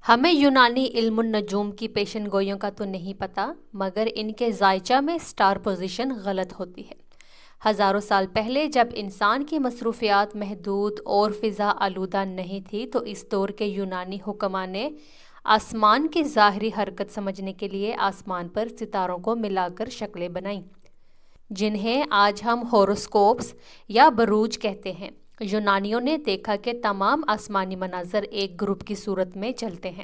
ہمیں یونانی علم النجوم کی پیشن گوئیوں کا تو نہیں پتہ، مگر ان کے ذائچہ میں سٹار پوزیشن غلط ہوتی ہے۔ ہزاروں سال پہلے جب انسان کی مصروفیات محدود اور فضا آلودہ نہیں تھی تو اس دور کے یونانی حکماء نے آسمان کی ظاہری حرکت سمجھنے کے لیے آسمان پر ستاروں کو ملا کر شکلیں بنائیں، جنہیں آج ہم ہوروسکوپس یا بروج کہتے ہیں۔ یونانیوں نے دیکھا کہ تمام آسمانی مناظر ایک گروپ کی صورت میں چلتے ہیں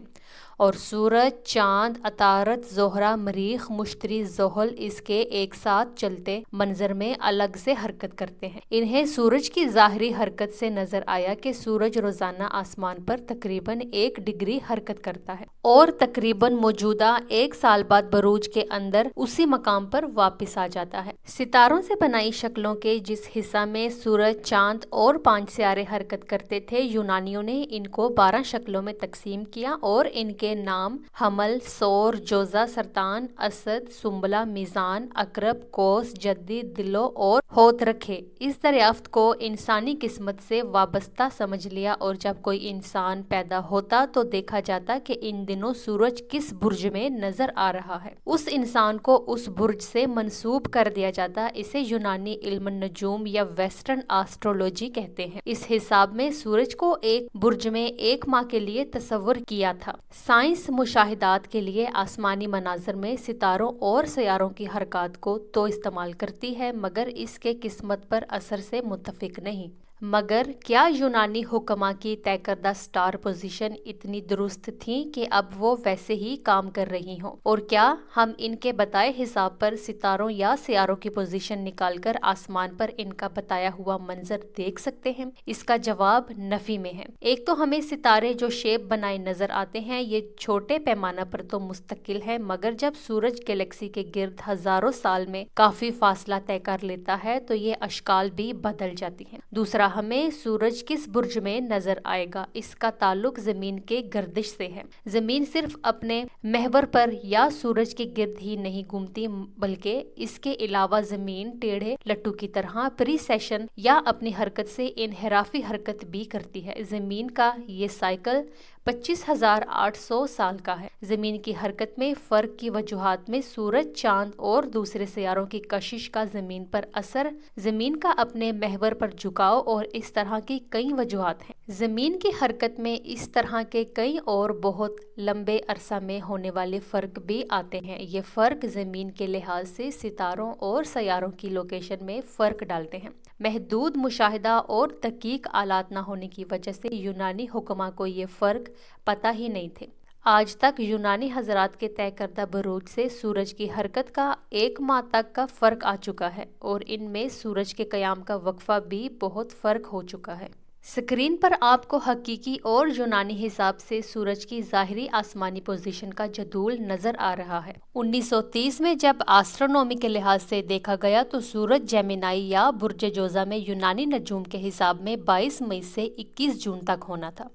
اور سورج، چاند، عطارد، زہرہ، مریخ، مشتری، زحل اس کے ایک ساتھ چلتے منظر میں الگ سے حرکت کرتے ہیں۔ انہیں سورج کی ظاہری حرکت سے نظر آیا کہ سورج روزانہ آسمان پر تقریباً 1 ڈگری حرکت کرتا ہے اور تقریباً موجودہ 1 سال بعد بروج کے اندر اسی مقام پر واپس آ جاتا ہے۔ ستاروں سے بنائی شکلوں کے جس حصہ میں سورج، چاند اور 5 ستارے حرکت کرتے تھے، یونانیوں نے ان کو 12 شکلوں میں تقسیم کیا اور ان کے نام حمل، ثور، جوزہ، سرطان، اسد، سنبلہ، میزان، عقرب، قوس، جدی، دلو اور حوت رکھے۔ اس دریافت کو انسانی قسمت سے وابستہ سمجھ لیا اور جب کوئی انسان پیدا ہوتا تو دیکھا جاتا کہ ان دنوں سورج کس برج میں نظر آ رہا ہے۔ اس انسان کو اس برج سے منسوب کر دیا جاتا۔ اسے یونانی علم النجوم یا ویسٹرن آسٹرولوجی کہتے ہیں۔ اس حساب میں سورج کو ایک برج میں 1 ماہ کے لیے تصور کیا تھا۔ سائنس مشاہدات کے لیے آسمانی مناظر میں ستاروں اور سیاروں کی حرکات کو تو استعمال کرتی ہے مگر اس کے قسمت پر اثر سے متفق نہیں۔ مگر کیا یونانی حکماء کی طے کردہ سٹار پوزیشن اتنی درست تھیں کہ اب وہ ویسے ہی کام کر رہی ہوں؟ اور کیا ہم ان کے بتائے حساب پر ستاروں یا سیاروں کی پوزیشن نکال کر آسمان پر ان کا بتایا ہوا منظر دیکھ سکتے ہیں؟ اس کا جواب نفی میں ہے۔ ایک تو ہمیں ستارے جو شیپ بنائے نظر آتے ہیں یہ چھوٹے پیمانہ پر تو مستقل ہے، مگر جب سورج گلیکسی کے گرد ہزاروں سال میں کافی فاصلہ طے کر لیتا ہے تو یہ اشکال بھی بدل جاتی ہیں۔ دوسرا، ہمیں سورج کس برج میں نظر آئے گا، اس کا تعلق زمین کے گردش سے ہے۔ زمین صرف اپنے محور پر یا سورج کے گرد ہی نہیں گھومتی بلکہ اس کے علاوہ زمین ٹیڑھے لٹو کی طرح پریسیشن یا اپنی حرکت سے انحرافی حرکت بھی کرتی ہے۔ زمین کا یہ سائیکل 25,800 سال کا ہے۔ زمین کی حرکت میں فرق کی وجوہات میں سورج، چاند اور دوسرے سیاروں کی کشش کا زمین پر اثر، زمین کا اپنے محور پر جھکاؤ اور اس طرح کی کئی وجوہات ہیں۔ زمین کی حرکت میں اس طرح کے کئی اور بہت لمبے عرصہ میں ہونے والے فرق بھی آتے ہیں۔ یہ فرق زمین کے لحاظ سے ستاروں اور سیاروں کی لوکیشن میں فرق ڈالتے ہیں۔ محدود مشاہدہ اور دقیق آلات نہ ہونے کی وجہ سے یونانی حکماء کو یہ فرق پتہ ہی نہیں تھے۔ آج تک یونانی حضرات کے طے کردہ بروج سے سورج کی حرکت کا 1 ماہ تک کا فرق آ چکا ہے اور ان میں سورج کے قیام کا وقفہ بھی بہت فرق ہو چکا ہے۔ اسکرین پر آپ کو حقیقی اور یونانی حساب سے سورج کی ظاہری آسمانی پوزیشن کا جدول نظر آ رہا ہے۔ 1930 میں جب آسٹرونومی کے لحاظ سے دیکھا گیا تو سورج جیمینائی یا برج جوزہ میں یونانی نجوم کے حساب میں 22 مئی سے 21 جون تک ہونا تھا۔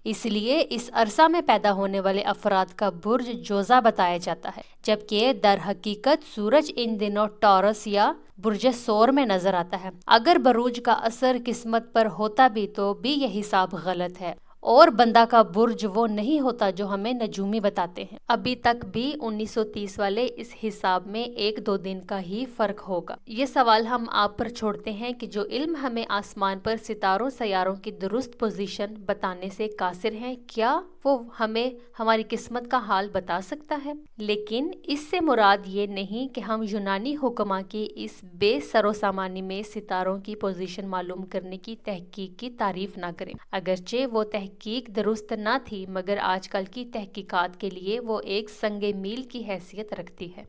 اس لیے اس عرصہ میں پیدا ہونے والے افراد کا برج جوزہ بتایا جاتا ہے، جبکہ در حقیقت سورج ان دنوں ٹورس یا برج ثور میں نظر آتا ہے۔ اگر بروج کا اثر قسمت پر ہوتا بھی تو بھی یہ حساب غلط ہے اور بندہ کا برج وہ نہیں ہوتا جو ہمیں نجومی بتاتے ہیں۔ ابھی تک بھی 1930 والے اس حساب میں 1-2 دن کا ہی فرق ہوگا۔ یہ سوال ہم آپ پر چھوڑتے ہیں کہ جو علم ہمیں آسمان پر ستاروں سیاروں کی درست پوزیشن بتانے سے قاصر ہیں، کیا وہ ہمیں ہماری قسمت کا حال بتا سکتا ہے؟ لیکن اس سے مراد یہ نہیں کہ ہم یونانی حکماء کی اس بے سر و سامانی میں ستاروں کی پوزیشن معلوم کرنے کی تحقیق کی تعریف نہ کریں۔ اگرچہ وہ تحقیق درست نہ تھی مگر آج کل کی تحقیقات کے لیے وہ ایک سنگ میل کی حیثیت رکھتی ہے۔